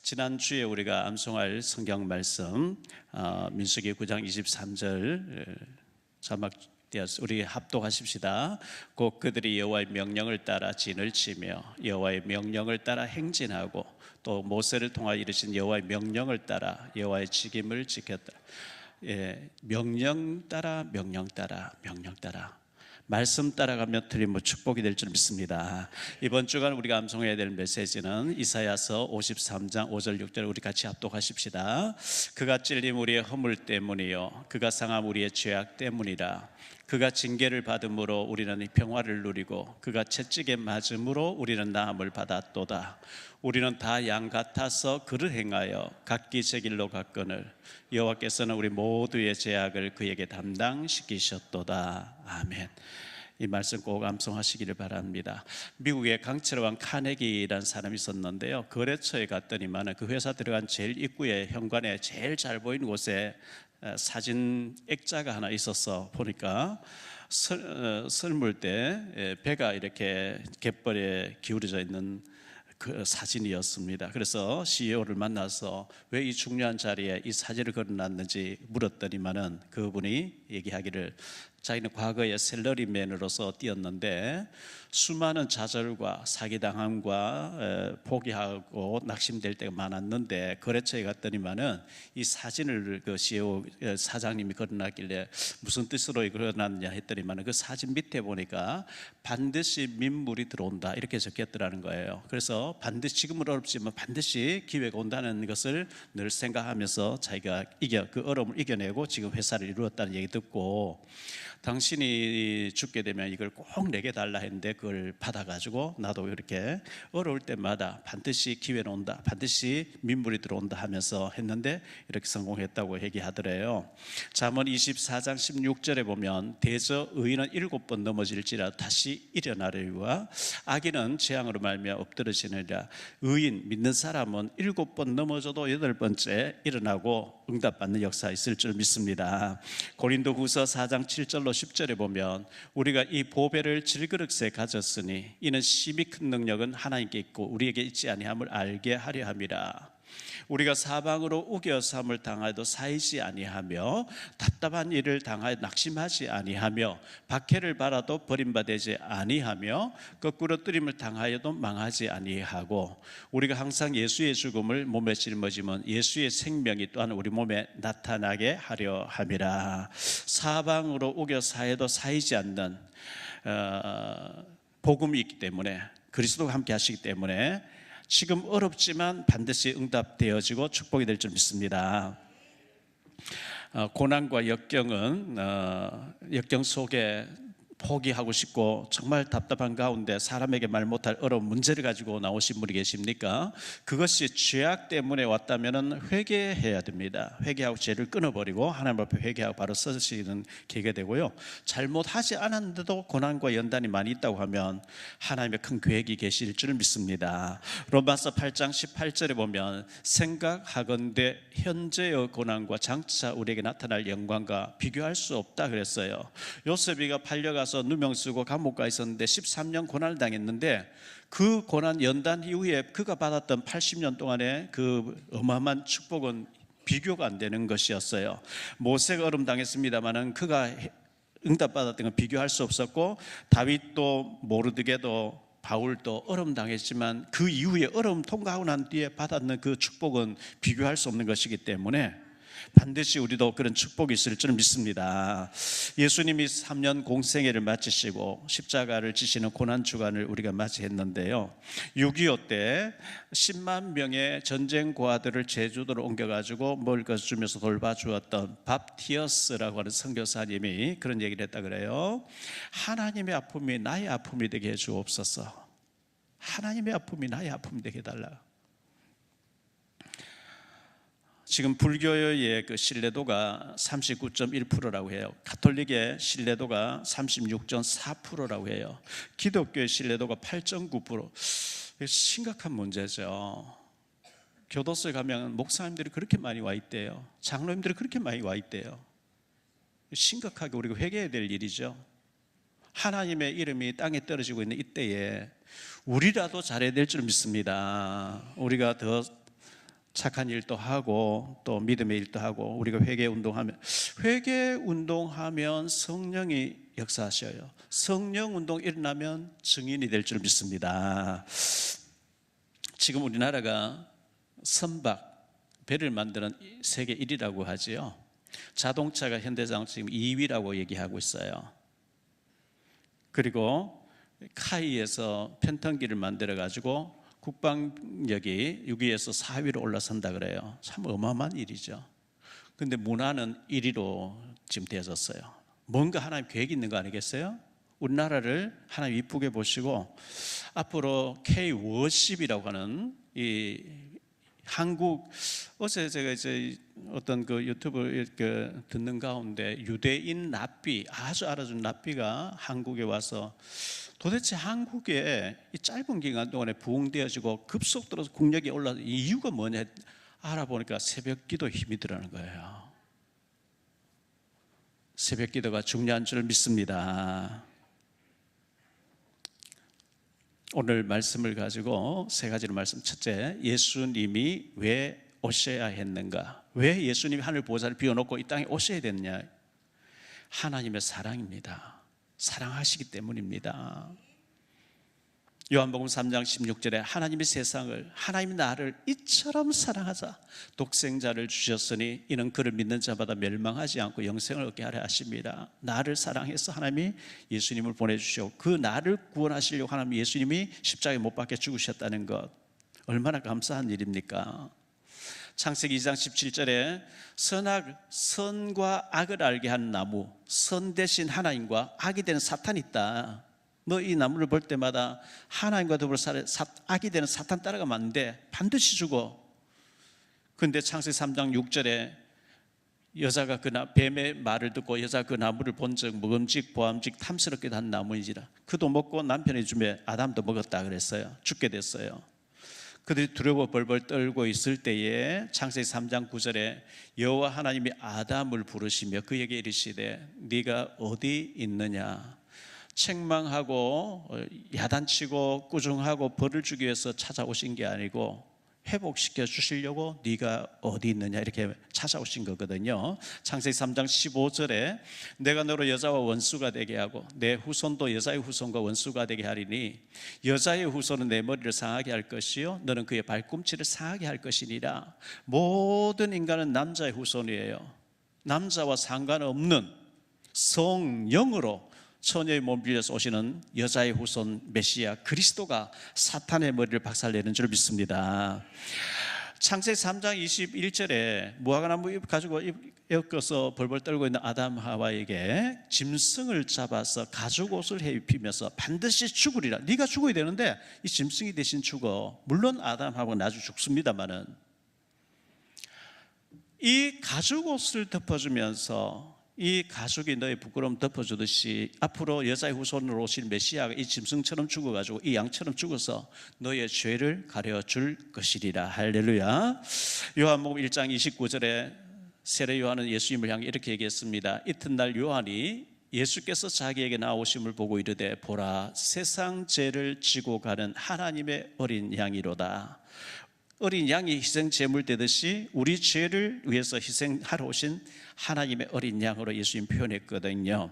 지난주에 우리가 암송할 성경 말씀 민수기 9장 23절 자막 띄어서 우리 합독하십시다. 곧 그들이 여호와의 명령을 따라 진을 치며 여호와의 명령을 따라 행진하고 또 모세를 통하여 이르신 여호와의 명령을 따라 여호와의 직임을 지켰다. 명령 따라 명령 따라 명령 따라 말씀 따라가면 틀림없이 축복이 될 줄 믿습니다. 이번 주간 우리가 암송해야 될 메시지는 이사야서 53장 5절 6절 우리 같이 합독하십시다. 그가 찔림 우리의 허물 때문이요 그가 상함 우리의 죄악 때문이라. 그가 징계를 받음으로 우리는 평화를 누리고 그가 채찍에 맞음으로 우리는 나음을 받았도다. 우리는 다 양 같아서 그를 행하여 각기 제 길로 갔거늘 여호와께서는 우리 모두의 죄악을 그에게 담당시키셨도다. 아멘. 이 말씀 꼭 암송하시기를 바랍니다. 미국의 강철왕 카네기라는 사람이 있었는데요, 거래처에 갔더니만 그 회사 들어간 제일 입구에 현관에 제일 잘 보이는 곳에 사진 액자가 하나 있어서 보니까 설물 때 배가 이렇게 갯벌에 기울어져 있는 그 사진이었습니다. 그래서 CEO를 만나서 왜 이 중요한 자리에 이 사진을 걸어놨는지 물었더니만은 그분이 얘기하기를 자기는 과거에 셀러리맨으로서 뛰었는데 수많은 좌절과 사기당함과 포기하고 낙심될 때가 많았는데 거래처에 갔더니만은 이 사진을 그 CEO 사장님이 걸어놨길래 무슨 뜻으로 걸어놨느냐 했더니만은 그 사진 밑에 보니까 반드시 민물이 들어온다 이렇게 적혔더라는 거예요. 그래서 반드시 지금은 어렵지만 반드시 기회가 온다는 것을 늘 생각하면서 자기가 그 어려움을 이겨내고 지금 회사를 이루었다는 얘기 듣고 당신이 죽게 되면 이걸 꼭 내게 달라 했는데 그걸 받아가지고 나도 이렇게 어려울 때마다 반드시 기회는 온다, 반드시 민물이 들어온다 하면서 했는데 이렇게 성공했다고 얘기하더래요. 잠언 24장 16절에 보면 대저 의인은 7번 넘어질지라 다시 일어나려니와 악인은 재앙으로 말미암아 엎드러지느니라. 의인 믿는 사람은 7번 넘어져도 8번째 일어나고 응답받는 역사 있을 줄 믿습니다. 고린도후서 4장 7절로 10절에 보면 우리가 이 보배를 질그릇에 가졌으니 이는 심히 큰 능력은 하나님께 있고 우리에게 있지 아니함을 알게 하려 함이라. 우리가 사방으로 우겨삼을 당하여도 사이지 아니하며 답답한 일을 당하여 낙심하지 아니하며 박해를 받아도 버림받지 아니하며 거꾸로 뜨림을 당하여도 망하지 아니하고 우리가 항상 예수의 죽음을 몸에 짊어지면 예수의 생명이 또한 우리 몸에 나타나게 하려 함이라. 사방으로 우겨사해도 사이지 않는 복음이 있기 때문에 그리스도가 함께 하시기 때문에 지금 어렵지만 반드시 응답되어지고 축복이 될 줄 믿습니다. 고난과 역경은 역경 속에 포기하고 싶고 정말 답답한 가운데 사람에게 말 못할 어려운 문제를 가지고 나오신 분이 계십니까? 그것이 죄악 때문에 왔다면 회개해야 됩니다. 회개하고 죄를 끊어버리고 하나님 앞에 회개하고 바로 서시는 계기가 되고요, 잘못하지 않았는데도 고난과 연단이 많이 있다고 하면 하나님의 큰 계획이 계실 줄 믿습니다. 로마서 8장 18절에 보면 생각하건대 현재의 고난과 장차 우리에게 나타날 영광과 비교할 수 없다 그랬어요. 요셉이가 팔려가 누명 쓰고 감옥 가 있었는데 13년 고난을 당했는데 그 고난 연단 이후에 그가 받았던 80년 동안의 그 어마어마한 축복은 비교가 안 되는 것이었어요. 모세가 어려움 당했습니다마는 그가 응답받았던 건 비교할 수 없었고 다윗도 모르드게도 바울도 어려움 당했지만 그 이후에 어려움 통과하고 난 뒤에 받았는 그 축복은 비교할 수 없는 것이기 때문에 반드시 우리도 그런 축복이 있을 줄 믿습니다. 예수님이 3년 공생애를 마치시고 십자가를 지시는 고난주간을 우리가 맞이했는데요, 6.25 때 10만 명의 전쟁 고아들을 제주도로 옮겨가지고 먹을 것을 주면서 돌봐주었던 밥티어스라고 하는 선교사님이 그런 얘기를 했다 그래요. 하나님의 아픔이 나의 아픔이 되게 해주옵소서. 하나님의 아픔이 나의 아픔이 되게 해달라. 지금 불교의 그 신뢰도가 39.1%라고 해요. 가톨릭의 신뢰도가 36.4%라고 해요. 기독교의 신뢰도가 8.9%. 심각한 문제죠. 교도소에 가면 목사님들이 그렇게 많이 와 있대요. 장로님들이 그렇게 많이 와 있대요. 심각하게 우리가 회개해야 될 일이죠. 하나님의 이름이 땅에 떨어지고 있는 이때에 우리라도 잘해야 될 줄 믿습니다. 우리가 더 착한 일도 하고 또 믿음의 일도 하고 우리가 회개 운동하면 성령이 역사하셔요. 성령 운동 일어나면 증인이 될 줄 믿습니다. 지금 우리나라가 선박, 배를 만드는 세계 1위라고 하지요. 자동차가 현대자동 지금 2위라고 얘기하고 있어요. 그리고 카이에서 팬턴기를 만들어 가지고 국방력이 6위에서 4위로 올라선다 그래요. 참 어마어마한 일이죠. 그런데 문화는 1위로 지금 되어졌어요. 뭔가 하나님 계획이 있는 거 아니겠어요? 우리나라를 하나님 이쁘게 보시고 앞으로 K-워십이라고 하는 이 한국, 어제 제가 이제 어떤 그 유튜브 듣는 가운데 유대인 랍비, 아주 알아준 랍비가 한국에 와서 도대체 한국에 이 짧은 기간 동안에 부흥되어지고 급속도로 국력이 올라서 이유가 뭐냐 알아보니까 새벽 기도 힘이 들어가는 거예요. 새벽 기도가 중요한 줄 믿습니다. 오늘 말씀을 가지고 세 가지로 말씀. 첫째, 예수님이 왜 오셔야 했는가? 왜 예수님이 하늘 보좌를 비워놓고 이 땅에 오셔야 됐냐? 하나님의 사랑입니다. 사랑하시기 때문입니다. 요한복음 3장 16절에 하나님이 세상을, 하나님이 나를 이처럼 사랑하사 독생자를 주셨으니 이는 그를 믿는 자마다 멸망하지 않고 영생을 얻게 하려 하십니다. 나를 사랑해서 하나님이 예수님을 보내주시고 그 나를 구원하시려고 하나님 예수님이 십자가에 못 박혀 죽으셨다는 것, 얼마나 감사한 일입니까? 창세기 2장 17절에 선과 악을 알게 한 나무, 선 대신 하나님과 악이 되는 사탄이 있다. 너 이 나무를 볼 때마다 하나님과 더불어 악이 되는 사탄 따라가면 안 돼. 반드시 죽어. 그런데 창세기 3장 6절에 여자가 뱀의 말을 듣고 여자가 그 나무를 본즉 먹음직 보암직 탐스럽게 단 나무인지라. 그도 먹고 남편의 주에 아담도 먹었다 그랬어요. 죽게 됐어요. 그들이 두려워 벌벌 떨고 있을 때에 창세기 3장 9절에 여호와 하나님이 아담을 부르시며 그에게 이르시되 네가 어디 있느냐. 책망하고 야단치고 꾸중하고 벌을 주기 위해서 찾아오신 게 아니고 회복시켜 주시려고 네가 어디 있느냐 이렇게 찾아오신 거거든요. 창세기 3장 15절에 내가 너로 여자와 원수가 되게 하고 내 후손도 여자의 후손과 원수가 되게 하리니 여자의 후손은 내 머리를 상하게 할 것이요 너는 그의 발꿈치를 상하게 할 것이니라. 모든 인간은 남자의 후손이에요. 남자와 상관없는 성령으로 처녀의 몸을 빌려서 오시는 여자의 후손 메시아 그리스도가 사탄의 머리를 박살내는 줄 믿습니다. 창세기 3장 21절에 무화과나무 가지고 엮어서 벌벌 떨고 있는 아담 하와에게 짐승을 잡아서 가죽옷을 입히면서 반드시 죽으리라. 네가 죽어야 되는데 이 짐승이 대신 죽어. 물론 아담 하와가 나중에 죽습니다만은 이 가죽옷을 덮어주면서 이 가죽이 너의 부끄러움 덮어주듯이 앞으로 여자의 후손으로 오실 메시아가 이 짐승처럼 죽어가지고 이 양처럼 죽어서 너의 죄를 가려줄 것이리라. 할렐루야. 요한복음 1장 29절에 세례 요한은 예수님을 향해 이렇게 얘기했습니다. 이튿날 요한이 예수께서 자기에게 나오심을 보고 이르되 보라 세상 죄를 지고 가는 하나님의 어린 양이로다. 어린 양이 희생 제물 되듯이 우리 죄를 위해서 희생하러 오신 하나님의 어린 양으로 예수님 표현했거든요.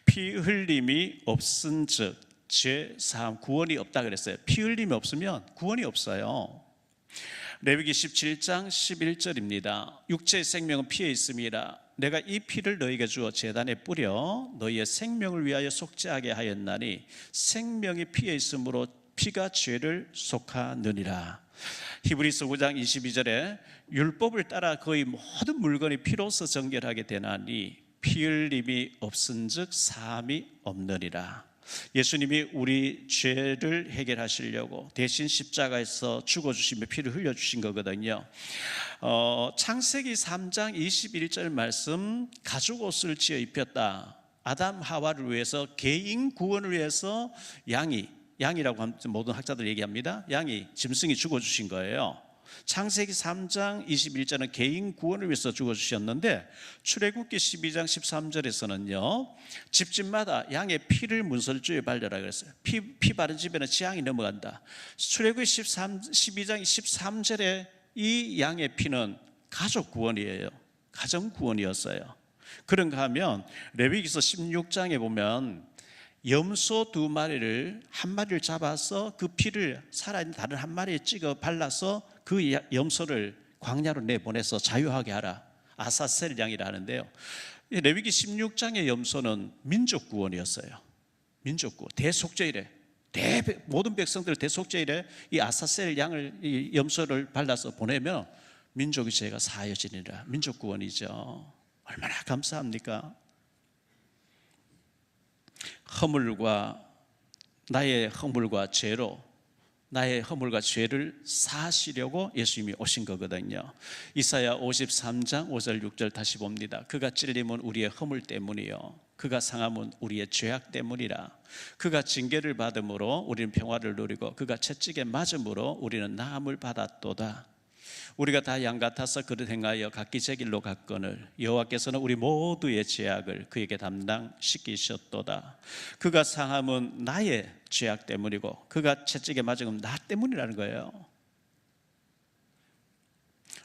피 흘림이 없은즉 죄 사함 구원이 없다 그랬어요. 피 흘림이 없으면 구원이 없어요. 레위기 17장 11절입니다. 육체의 생명은 피에 있음이라. 내가 이 피를 너희에게 주어 제단에 뿌려 너희의 생명을 위하여 속죄하게 하였나니 생명이 피에 있으므로 피가 죄를 속하느니라. 히브리서 9장 22절에 율법을 따라 거의 모든 물건이 피로서 정결하게 되나니 피 흘림이 없은즉 사함이 없느니라. 예수님이 우리 죄를 해결하시려고 대신 십자가에서 죽어주시며 피를 흘려주신 거거든요. 창세기 3장 21절 말씀 가죽옷을 지어 입혔다. 아담 하와를 위해서 개인 구원을 위해서 양이라고 하면 모든 학자들 얘기합니다. 양이 짐승이 죽어주신 거예요. 창세기 3장 21절은 개인 구원을 위해서 죽어주셨는데 출애굽기 12장 13절에서는요 집집마다 양의 피를 문설주에 발려라 그랬어요. 피 바른 집에는 재앙이 넘어간다. 출애굽기 12장 13절에 이 양의 피는 가족 구원이에요. 가정 구원이었어요. 그런가 하면 레위기서 16장에 보면 염소 2마리를 한 마리를 잡아서 그 피를 살아있는 다른 한 마리에 찍어 발라서 그 염소를 광야로 내보내서 자유하게 하라. 아사셀 양이라 하는데요. 레위기 16장의 염소는 민족 구원이었어요. 민족 구원, 대속죄일에 모든 백성들 대속죄일에 이 아사셀 양을, 이 염소를 발라서 보내면 민족의 죄가 사하여지니라. 민족 구원이죠. 얼마나 감사합니까? 나의 허물과 죄로 나의 허물과 죄를 사하시려고 예수님이 오신 거거든요. 이사야 53장 5절 6절 다시 봅니다. 그가 찔림은 우리의 허물 때문이요 그가 상함은 우리의 죄악 때문이라. 그가 징계를 받음으로 우리는 평화를 누리고 그가 채찍에 맞음으로 우리는 나음을 받았도다. 우리가 다 양 같아서 그릇 행하여 각기 제 길로 갔거늘 여호와께서는 우리 모두의 죄악을 그에게 담당시키셨도다. 그가 상함은 나의 죄악 때문이고 그가 채찍에 맞은 나 때문이라는 거예요.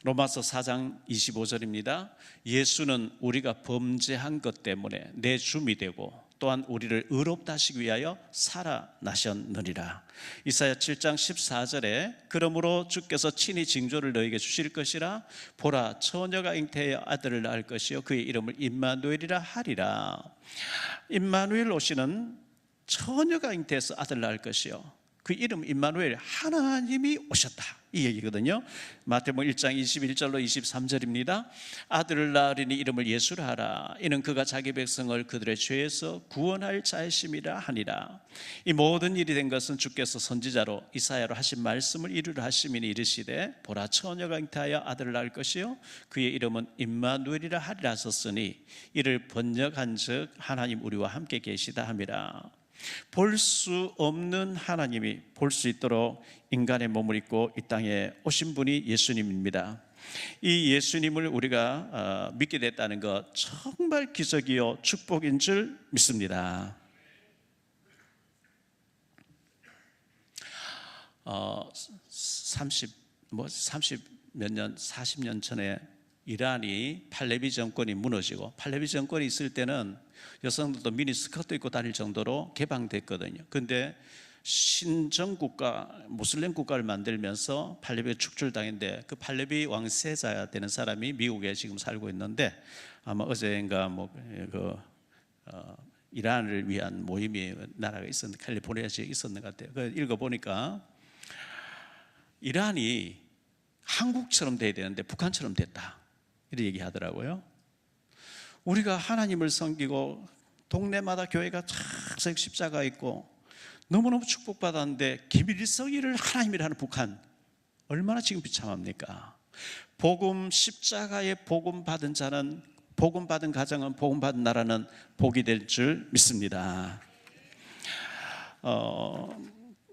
로마서 4장 25절입니다. 예수는 우리가 범죄한 것 때문에 내 줌이 되고 또한 우리를 의롭다 하시기 위하여 살아나셨느니라. 이사야 7장 14절에 그러므로 주께서 친히 징조를 너에게 주실 것이라. 보라, 처녀가 잉태하여 아들을 낳을 것이요 그의 이름을 임마누엘이라 하리라. 임마누엘 오시는 처녀가 잉태해서 아들을 낳을 것이요 그 이름 임마누엘, 하나님이 오셨다, 이 얘기거든요. 마태복음 1장 21절로 23절입니다. 아들을 낳으리니 이름을 예수라 하라. 이는 그가 자기 백성을 그들의 죄에서 구원할 자이심이라 하니라. 이 모든 일이 된 것은 주께서 선지자로 이사야로 하신 말씀을 이루려 하심이니 이르시되 보라, 처녀가 잉태하여 아들을 낳을 것이요 그의 이름은 임마누엘이라 하리라 하셨으니 이를 번역한즉 하나님 우리와 함께 계시다 함이라. 볼 수 없는 하나님이 볼 수 있도록 인간의 몸을 입고 이 땅에 오신 분이 예수님입니다. 이 예수님을 우리가 믿게 됐다는 것 정말 기적이요 축복인 줄 믿습니다. 30 몇 년, 40년 전에 이란이 팔레비 정권이 무너지고, 팔레비 정권이 있을 때는 여성들도 미니스커트 입고 다닐 정도로 개방됐거든요. 그런데 신정국가, 무슬림 국가를 만들면서 팔레비가 축출당했는데, 그 팔레비 왕세자 되는 사람이 미국에 지금 살고 있는데, 아마 어제인가 이란을 위한 모임이 나라가 있었는데, 캘리포니아 지역에 있었는 것 같아요. 그 읽어보니까 이란이 한국처럼 돼야 되는데 북한처럼 됐다, 이렇게 얘기하더라고요. 우리가 하나님을 섬기고 동네마다 교회가 쫙 십자가 있고 너무너무 축복받았는데 김일성이를 하나님이라는 북한, 얼마나 지금 비참합니까? 복음, 십자가의 복음 받은 자는, 복음 받은 가정은, 복음 받은 나라는 복이 될 줄 믿습니다.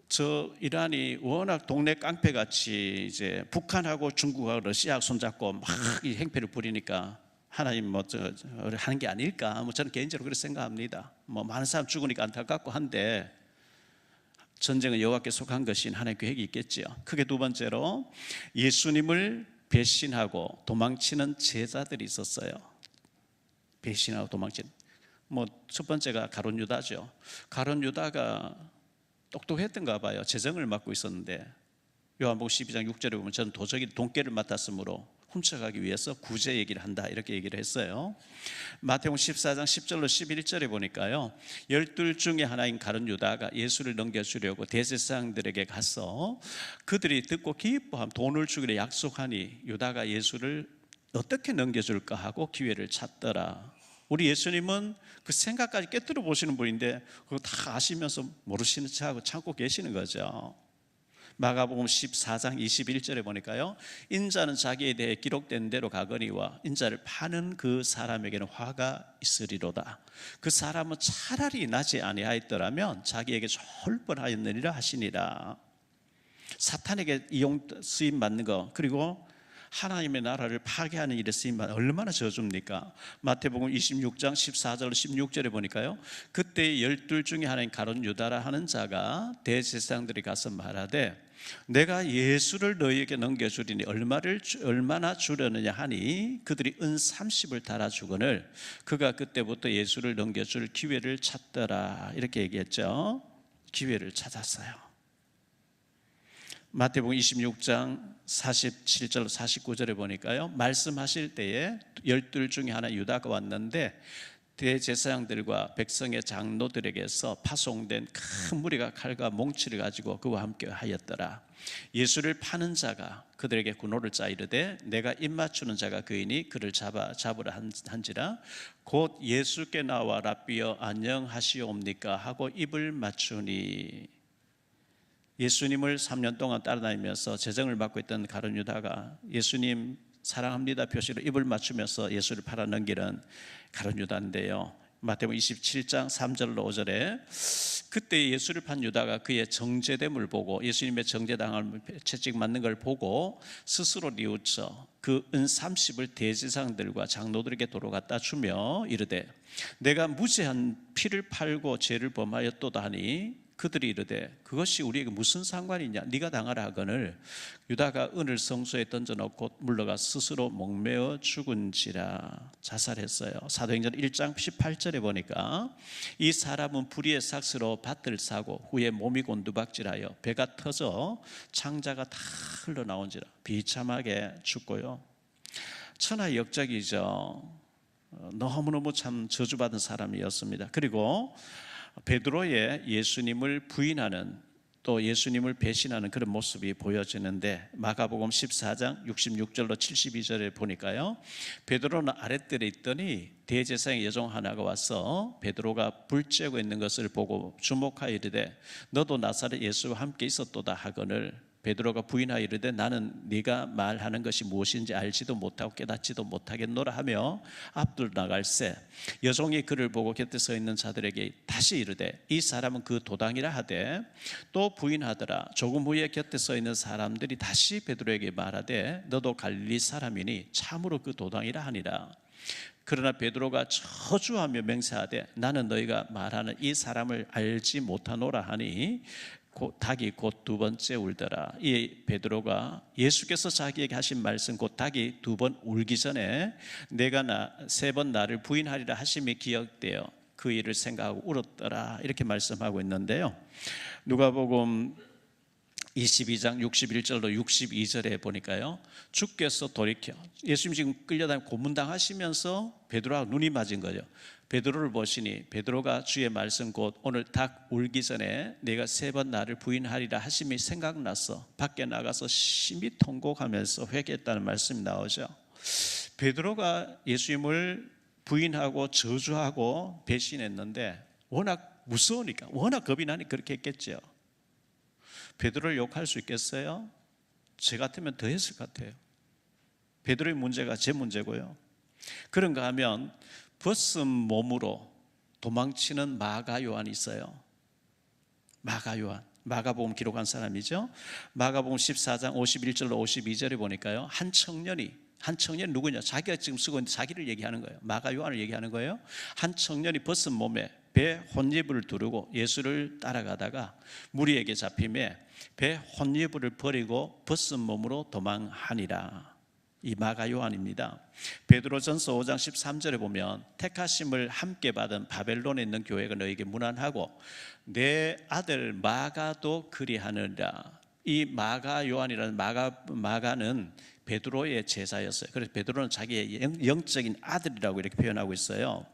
저 이란이 워낙 동네 깡패같이 이제 북한하고 중국하고 러시아하고 손잡고 막 이 행패를 부리니까 하나님 하는 게 아닐까, 저는 개인적으로 그렇게 생각합니다. 많은 사람 죽으니까 안타깝고 한데 전쟁은 여호와께 속한 것인 하나님의 계획이 있겠지요. 크게 두 번째로 예수님을 배신하고 도망치는 제자들이 있었어요. 배신하고 도망치는, 첫 번째가 가룟 유다죠. 가룟 유다가 똑똑했던가 봐요. 재정을 맡고 있었는데 요한복음 12장 6절에 보면 저는 도적이 돈깨를 맡았으므로 훔쳐가기 위해서 구제 얘기를 한다, 이렇게 얘기를 했어요. 마태복음 14장 10절로 11절에 보니까요, 12 중에 하나인 가룟 유다가 예수를 넘겨주려고 대제사장들에게 가서 그들이 듣고 기뻐함, 돈을 주기로 약속하니 유다가 예수를 어떻게 넘겨줄까 하고 기회를 찾더라. 우리 예수님은 그 생각까지 깨뜨려 보시는 분인데 그거 다 아시면서 모르시는 척하고 참고 계시는 거죠. 마가복음 14장 21절에 보니까요, 인자는 자기에 대해 기록된 대로 가거니와 인자를 파는 그 사람에게는 화가 있으리로다. 그 사람은 차라리 나지 아니하였더라면 자기에게 좋을 뻔하였느니라 하시니라. 사탄에게 쓰임 받는 거, 그리고 하나님의 나라를 파괴하는 일에 쓰임만 얼마나 저줍니까? 마태복음 26장 14절 16절에 보니까요, 그때 12 중에 하나인 가룟 유다라 하는 자가 대제사장들이 가서 말하되 내가 예수를 너희에게 넘겨주리니 얼마나 주려느냐 하니 그들이 은 30을 달아주거늘 그가 그때부터 예수를 넘겨줄 기회를 찾더라. 이렇게 얘기했죠. 기회를 찾았어요. 마태복음 26장 47절 49절에 보니까요, 말씀하실 때에 12 중에 하나 유다가 왔는데 대제사장들과 백성의 장로들에게서 파송된 큰 무리가 칼과 몽치를 가지고 그와 함께 하였더라. 예수를 파는 자가 그들에게 군호를 짜 이르되 내가 입맞추는 자가 그이니 그를 잡으라 한지라. 곧 예수께 나와 랍비여 안녕하시옵니까 하고 입을 맞추니. 예수님을 3년 동안 따라다니면서 재정을 맡고 있던 가룟 유다가 예수님 사랑합니다 표시로 입을 맞추면서 예수를 팔아 넘기는 가룟 유다인데요, 마태복음 27장 3절로 5절에 그때 예수를 판 유다가 그의 정죄됨을 보고, 예수님의 정죄당함을 채찍 맞는 걸 보고 스스로 뉘우쳐 그 은 30을 대제사장들과 장로들에게 도로 갖다 주며 이르되 내가 무죄한 피를 팔고 죄를 범하였도다 하니 그들이 이르되 그것이 우리에게 무슨 상관이냐, 네가 당하라 하거늘 유다가 은을 성소에 던져놓고 물러가 스스로 목매어 죽은지라. 자살했어요. 사도행전 1장 18절에 보니까 이 사람은 불의의 삭스로 밭을 사고 후에 몸이 곤두박질하여 배가 터져 창자가 다 흘러나온지라. 비참하게 죽고요. 천하역적이죠. 너무너무 참 저주받은 사람이었습니다. 그리고 베드로의 예수님을 부인하는, 또 예수님을 배신하는 그런 모습이 보여지는데 마가복음 14장 66절로 72절에 보니까요, 베드로는 아랫뜰에 있더니 대제사장의 여종 하나가 와서 베드로가 불 쬐고 있는 것을 보고 주목하여 이르되 너도 나사렛 예수와 함께 있었도다 하거늘 베드로가 부인하여 이르되 나는 네가 말하는 것이 무엇인지 알지도 못하고 깨닫지도 못하겠노라 하며 앞들 나갈새 여종이 그를 보고 곁에 서 있는 자들에게 다시 이르되 이 사람은 그 도당이라 하되 또 부인하더라. 조금 후에 곁에 서 있는 사람들이 다시 베드로에게 말하되 너도 갈릴리 사람이니 참으로 그 도당이라 하니라. 그러나 베드로가 저주하며 맹세하되 나는 너희가 말하는 이 사람을 알지 못하노라 하니 닭이 곧 두 번째 울더라. 이 베드로가 예수께서 자기에게 하신 말씀 곧 닭이 두 번 울기 전에 내가 세 번 나를 부인하리라 하심이 기억되어 그 일을 생각하고 울었더라. 이렇게 말씀하고 있는데요, 누가복음 22장 61절로 62절에 보니까요, 주께서 돌이켜 예수님 지금 끌려다니고 고문당하시면서 베드로하고 눈이 맞은 거죠. 베드로를 보시니 베드로가 주의 말씀 곧 오늘 닭 울기 전에 내가 세 번 나를 부인하리라 하심이 생각나서 밖에 나가서 심히 통곡하면서 회개했다는 말씀이 나오죠. 베드로가 예수님을 부인하고 저주하고 배신했는데 워낙 무서우니까, 워낙 겁이 나니 그렇게 했겠죠. 베드로를 욕할 수 있겠어요? 제 같으면 더 했을 것 같아요. 베드로의 문제가 제 문제고요. 그런가 하면 벗은 몸으로 도망치는 마가 요한이 있어요. 마가 요한, 마가복음 기록한 사람이죠. 마가복음 14장 51절로 52절에 보니까요, 한 청년이 누구냐? 자기가 지금 쓰고 있는 자기를 얘기하는 거예요. 마가 요한을 얘기하는 거예요. 한 청년이 벗은 몸에 배 혼이불을 두르고 예수를 따라가다가 무리에게 잡힘에 배 혼이불을 버리고 벗은 몸으로 도망하니라. 이 마가 요한입니다. 베드로전서 5장 13절에 보면 택하심을 함께 받은 바벨론에 있는 교회가 너에게 문안하고 내 아들 마가도 그리하느니라. 이 마가 요한이라는 마가는 베드로의 제자였어요. 그래서 베드로는 자기의 영적인 아들이라고 이렇게 표현하고 있어요.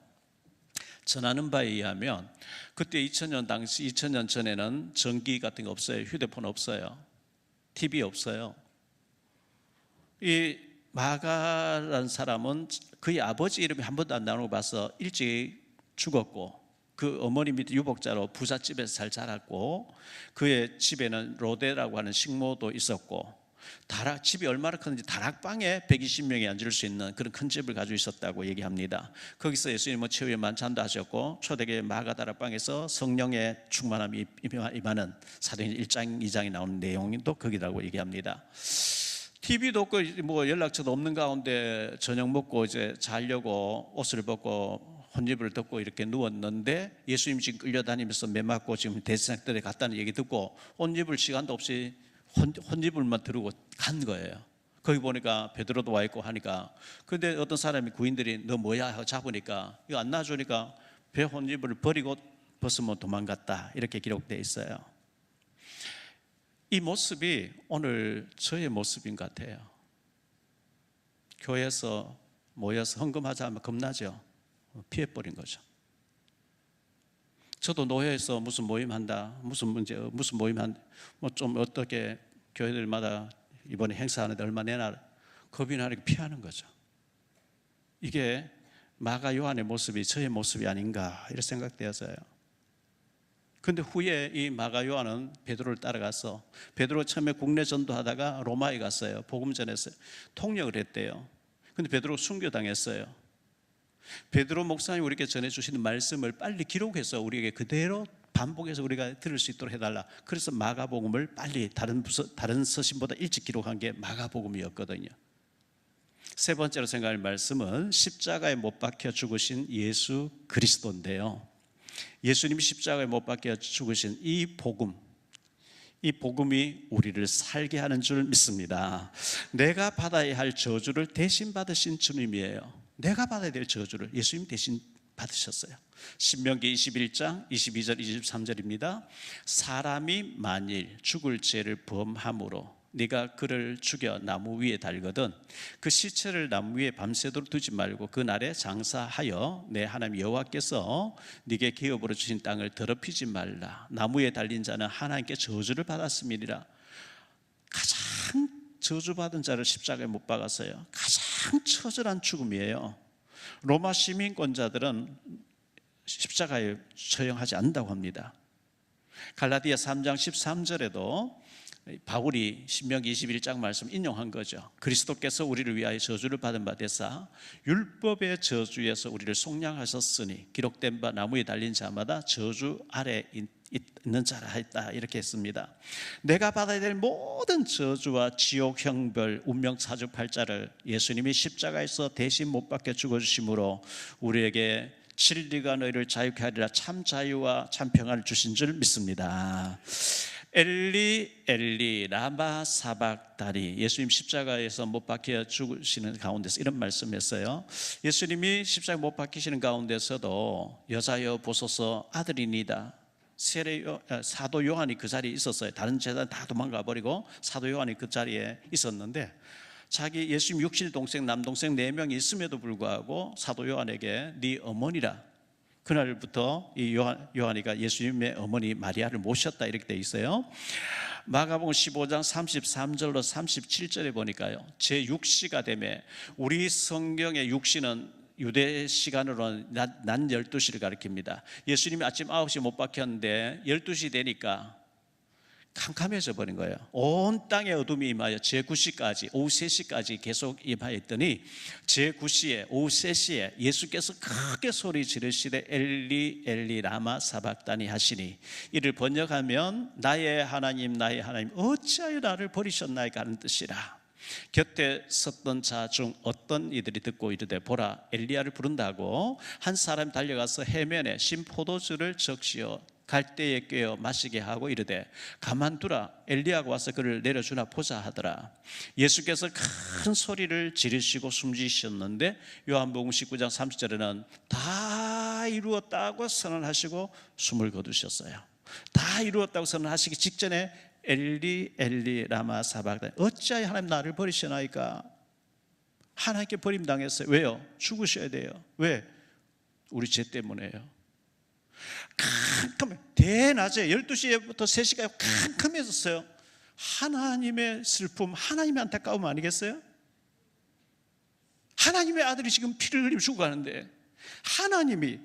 전하는 바에 의하면 그때 2000년 전에는 전기 같은 거 없어요. 휴대폰 없어요. TV 없어요. 이 마가라는 사람은 그의 아버지 이름이 한 번도 안 나오는 거 봐서 일찍 죽었고, 그 어머니 밑에 유복자로 부잣집에서 잘 자랐고, 그의 집에는 로데라고 하는 식모도 있었고, 집이 얼마나 컸는지 다락방에 120명이 앉을 수 있는 그런 큰 집을 가지고 있었다고 얘기합니다. 거기서 예수님은 최후의 만찬도 하셨고, 초대교회 마가 다락방에서 성령의 충만함이 임하는 사도행전 1장 2장이 나오는 내용도 거기라고 얘기합니다. TV도 없고 뭐 연락처도 없는 가운데 저녁 먹고 이제 자려고 옷을 벗고 혼집을 덮고 이렇게 누웠는데 예수님 지금 끌려다니면서 매 맞고 지금 대제사장들에 갔다는 얘기 듣고 혼집을 시간도 없이 혼집을만 들고 간 거예요. 거기 보니까 베드로도 와 있고 하니까, 근데 어떤 사람이 구인들이 너 뭐야 하고 잡으니까 이거 안 놔주니까 배 혼집을 버리고 벗으면 도망갔다, 이렇게 기록되어 있어요. 이 모습이 오늘 저의 모습인 것 같아요. 교회에서 모여서 헌금하자 하면 겁나죠. 피해버린 거죠. 저도 노회에서 무슨 모임 한다, 무슨 문제, 무슨 모임 한다, 뭐 좀 어떻게 교회들마다 이번에 행사하는데 얼마 내나, 겁이 나니까 피하는 거죠. 이게 마가 요한의 모습이 저의 모습이 아닌가 이렇게 생각되어서요. 근데 후에 이 마가 요한은 베드로를 따라가서, 베드로 처음에 국내 전도하다가 로마에 갔어요. 복음 전했어요. 통역을 했대요. 근데 베드로 순교당했어요. 베드로 목사님 우리에게 전해주시는 말씀을 빨리 기록해서 우리에게 그대로 반복해서 우리가 들을 수 있도록 해달라. 그래서 마가복음을 빨리 다른 서신보다 일찍 기록한 게 마가복음이었거든요. 세 번째로 생각할 말씀은 십자가에 못 박혀 죽으신 예수 그리스도인데요, 예수님이 십자가에 못 박혀 죽으신 이 복음이 우리를 살게 하는 줄 믿습니다. 내가 받아야 할 저주를 대신 받으신 주님이에요. 내가 받아야 될 저주를 예수님 대신 받으셨어요. 신명기 21장 22절 23절입니다. 사람이 만일 죽을 죄를 범함으로 네가 그를 죽여 나무 위에 달거든 그 시체를 나무 위에 밤새도록 두지 말고 그날에 장사하여 내 하나님 여호와께서 네게 기업으로 주신 땅을 더럽히지 말라. 나무에 달린 자는 하나님께 저주를 받았음이니라. 가장 저주받은 자를 십자가에 못 박았어요. 가장 처절한 죽음이에요. 로마 시민권자들은 십자가에 처형하지 않는다고 합니다. 갈라디아 3장 13절에도 바울이 신명기 21장 말씀 인용한 거죠. 그리스도께서 우리를 위하여 저주를 받은 바 되사 율법의 저주에서 우리를 속량하셨으니 기록된 바 나무에 달린 자마다 저주 아래 있는 자라 했다, 이렇게 했습니다. 내가 받아야 될 모든 저주와 지옥 형벌 운명 사주팔자를 예수님이 십자가에서 대신 못 박혀 죽어주심으로 우리에게 진리가 너희를 자유케 하리라 참 자유와 참 평안을 주신 줄 믿습니다. 엘리 엘리 라마 사박다니, 예수님 십자가에서 못 박혀 죽으시는 가운데서 이런 말씀했어요. 예수님이 십자가에 못 박히시는 가운데서도 여자여 보소서 아들이니다. 사도 요한이 그 자리에 있었어요. 다른 제자는 다 도망가 버리고 사도 요한이 그 자리에 있었는데, 자기 예수님 육신 동생 남동생 4명이 있음에도 불구하고 사도 요한에게 네 어머니라, 그날부터 이 요한이가 예수님의 어머니 마리아를 모셨다, 이렇게 돼 있어요. 마가복음 15장 33절로 37절에 보니까요, 제6시가 되매, 우리 성경의 6시는 유대 시간으로는 낮 12시를 가리킵니다. 예수님이 아침 9시 못 박혔는데 12시 되니까 캄캄해져 버린 거예요. 온 땅에 어둠이 임하여 제9시까지 오후 3시까지 계속 임하였더니 제9시에 오후 3시에 예수께서 크게 소리 지르시되 엘리 엘리 라마 사박다니 하시니, 이를 번역하면 나의 하나님 나의 하나님 어찌하여 나를 버리셨나이까 하는 뜻이라. 곁에 섰던 자 중 어떤 이들이 듣고 이르되 보라 엘리야를 부른다고 한 사람이 달려가서 해면에 신 포도주를 적시어 갈대에 꿰어 마시게 하고 이르되 가만두라 엘리야가 와서 그를 내려주나 보자 하더라. 예수께서 큰 소리를 지르시고 숨지셨는데 요한복음 19장 30절에는 다 이루었다고 선언하시고 숨을 거두셨어요. 다 이루었다고 선언하시기 직전에 엘리 엘리 라마 사박다니, 어찌하여 하나님 나를 버리시나이까. 하나님께 버림당했어요. 왜요? 죽으셔야 돼요. 왜? 우리 죄 때문에요. 캄캄해. 대낮에 12시부터 3시까지 캄캄해졌어요. 하나님의 슬픔, 하나님의 안타까움 아니겠어요? 하나님의 아들이 지금 피를 흘리며 죽어가는데 하나님이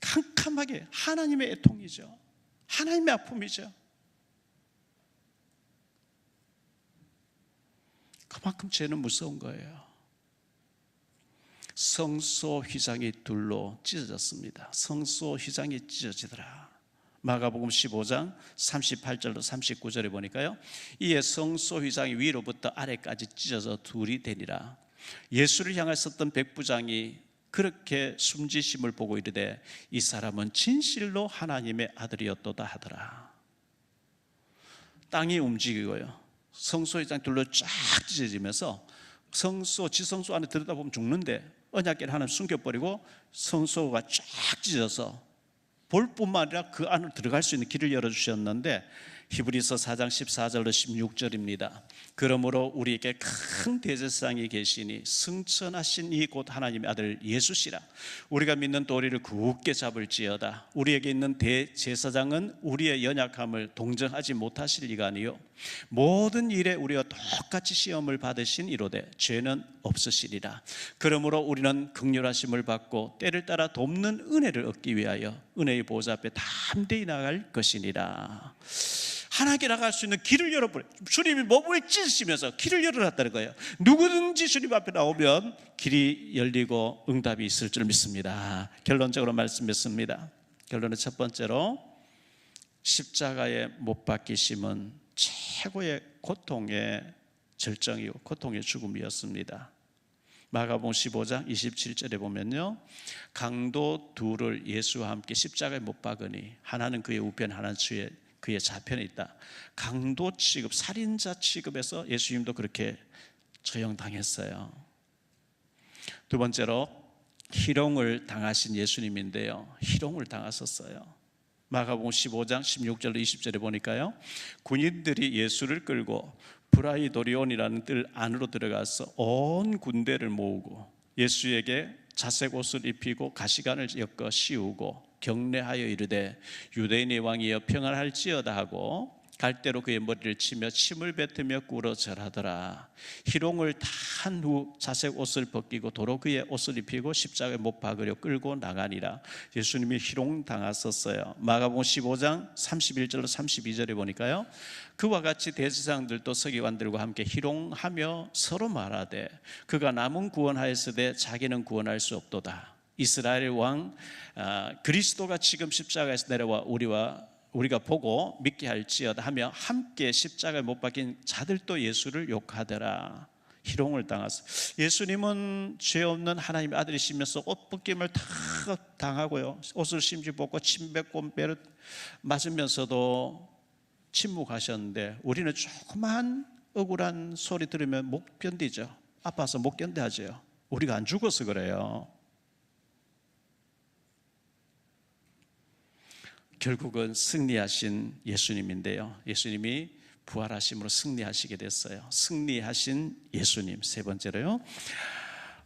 캄캄하게, 하나님의 애통이죠. 하나님의 아픔이죠. 그만큼 죄는 무서운 거예요. 성소 휘장이 둘로 찢어졌습니다. 성소 휘장이 찢어지더라. 마가복음 15장 38절로 39절에 보니까요, 이에 성소 휘장이 위로부터 아래까지 찢어져 둘이 되니라. 예수를 향해 섰던 백부장이 그렇게 숨지심을 보고 이르되 이 사람은 진실로 하나님의 아들이었도다 하더라. 땅이 움직이고요, 성소 휘장 둘로 쫙 찢어지면서 지성소 안에 들여다보면 죽는데 언약궤를 하나 숨겨버리고 성소가 쫙 찢어서 볼 뿐만 아니라 그 안으로 들어갈 수 있는 길을 열어주셨는데, 히브리서 4장 14절로 16절입니다. 그러므로 우리에게 큰 대제사장이 계시니 승천하신 이 곧 하나님의 아들 예수시라. 우리가 믿는 도리를 굳게 잡을지어다. 우리에게 있는 대제사장은 우리의 연약함을 동정하지 못하실 리가 아니요 모든 일에 우리와 똑같이 시험을 받으신 이로되 죄는 없으시리라. 그러므로 우리는 긍휼하심을 받고 때를 따라 돕는 은혜를 얻기 위하여 은혜의 보좌 앞에 담대히 나갈 것이니라. 하나님께 나갈 수 있는 길을 열어버려. 주님이 몸을 찢으시면서 길을 열어놨다는 거예요. 누구든지 주님 앞에 나오면 길이 열리고 응답이 있을 줄 믿습니다. 결론적으로 말씀했습니다. 결론은 첫 번째로 십자가에 못 박히심은 최고의 고통의 절정이고 고통의 죽음이었습니다. 마가복음 15장 27절에 보면요, 강도 둘을 예수와 함께 십자가에 못 박으니 하나는 그의 우편 하나는 그의 좌편에 있다. 강도 취급, 살인자 취급에서 예수님도 그렇게 처형당했어요. 두 번째로 희롱을 당하신 예수님인데요, 희롱을 당하셨어요. 마가복음 15장 16절로 20절에 보니까요, 군인들이 예수를 끌고 브라이도리온이라는 뜰 안으로 들어가서 온 군대를 모으고 예수에게 자색 옷을 입히고 가시관을 엮어 씌우고 경례하여 이르되 유대인의 왕이여 평안할지어다 하고 갈대로 그의 머리를 치며 침을 뱉으며 꿇어 절하더라. 희롱을 다 한 후 자색 옷을 벗기고 도로 그의 옷을 입히고 십자가에 못 박으려 끌고 나가니라. 예수님이 희롱 당하셨어요. 마가복음 15장 31절로 32절에 보니까요, 그와 같이 대제사장들도 서기관들과 함께 희롱하며 서로 말하되 그가 남은 구원하였으되 자기는 구원할 수 없도다. 이스라엘 왕 그리스도가 지금 십자가에서 내려와 우리가 보고 믿게 할지어다 하며 함께 십자가에 못 박힌 자들도 예수를 욕하더라. 희롱을 당하서 예수님은 죄 없는 하나님의 아들이시면서 옷 벗김을 다 당하고요, 옷을 심지 벗고 침 뱉고 맞으면서도 침묵하셨는데 우리는 조그만 억울한 소리 들으면 못 견디죠. 아파서 못 견뎌하죠. 우리가 안 죽어서 그래요. 결국은 승리하신 예수님인데요, 예수님이 부활하심으로 승리하시게 됐어요. 승리하신 예수님. 세 번째로요,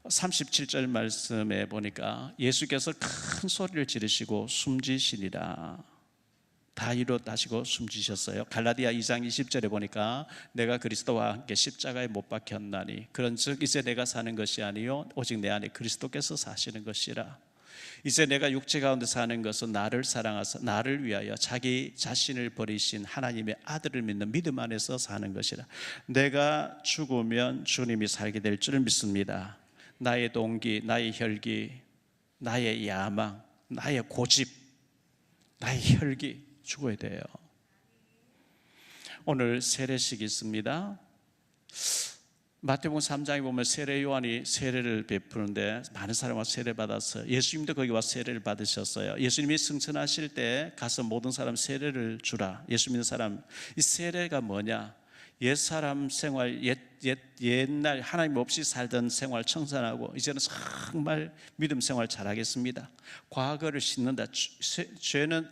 37절 말씀에 보니까 예수께서 큰 소리를 지르시고 숨지시니라. 다 이루었다시고 숨지셨어요. 갈라디아 2장 20절에 보니까 내가 그리스도와 함께 십자가에 못 박혔나니 그런즉 이제 내가 사는 것이 아니요 오직 내 안에 그리스도께서 사시는 것이라. 이제 내가 육체 가운데 사는 것은 나를 사랑하사 나를 위하여 자기 자신을 버리신 하나님의 아들을 믿는 믿음 안에서 사는 것이라. 내가 죽으면 주님이 살게 될 줄 믿습니다. 나의 동기, 나의 혈기, 나의 야망, 나의 고집, 나의 혈기 죽어야 돼요. 오늘 세례식이 있습니다. 마태복음 3장에 보면 세례 요한이 세례를 베푸는데 많은 사람이 세례 받았어요. 예수님도 거기 와서 세례를 받으셨어요. 예수님이 승천하실 때 가서 모든 사람 세례를 주라. 예수 믿는 사람, 이 세례가 뭐냐? 옛사람 생활, 옛날 하나님 없이 살던 생활 청산하고 이제는 정말 믿음 생활 잘하겠습니다. 과거를 씻는다. 죄는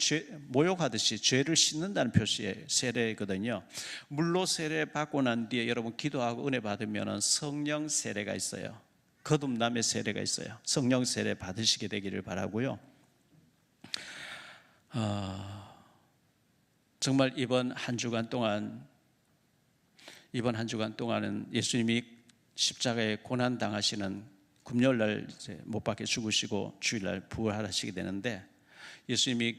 모욕하듯이 죄를 씻는다는 표시의 세례거든요. 물로 세례 받고 난 뒤에 여러분 기도하고 은혜 받으면 성령 세례가 있어요. 거듭남의 세례가 있어요. 성령 세례 받으시게 되기를 바라고요. 정말 이번 한 주간 동안은 예수님이 십자가에 고난 당하시는 금요일날 못 박혀 죽으시고 주일날 부활하시게 되는데, 예수님이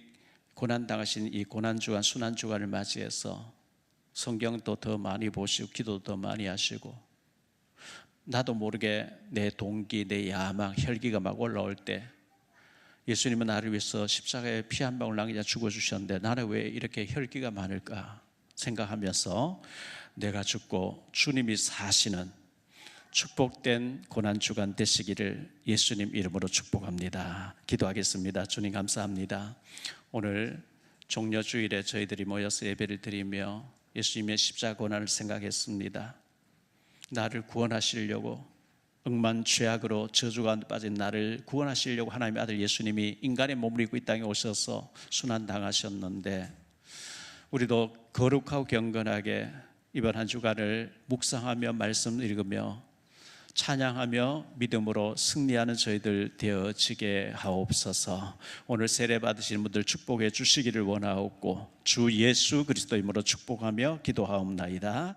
고난 당하신 이 고난 주간, 순환 주간을 맞이해서 성경도 더 많이 보시고 기도도 더 많이 하시고, 나도 모르게 내 동기, 내 야망, 혈기가 막 올라올 때 예수님은 나를 위해서 십자가에 피 한 방울 남기자 죽어주셨는데 나는 왜 이렇게 혈기가 많을까 생각하면서 내가 죽고 주님이 사시는 축복된 고난주간 되시기를 예수님 이름으로 축복합니다. 기도하겠습니다. 주님 감사합니다. 오늘 종려주일에 저희들이 모여서 예배를 드리며 예수님의 십자가 고난을 생각했습니다. 나를 구원하시려고 억만 죄악으로 저주 가운데 빠진 나를 구원하시려고 하나님의 아들 예수님이 인간의 몸을 입고 이 땅에 오셔서 순환당하셨는데 우리도 거룩하고 경건하게 이번 한 주간을 묵상하며 말씀 읽으며 찬양하며 믿음으로 승리하는 저희들 되어지게 하옵소서. 오늘 세례 받으시는 분들 축복해 주시기를 원하옵고 주 예수 그리스도 이름으로 축복하며 기도하옵나이다.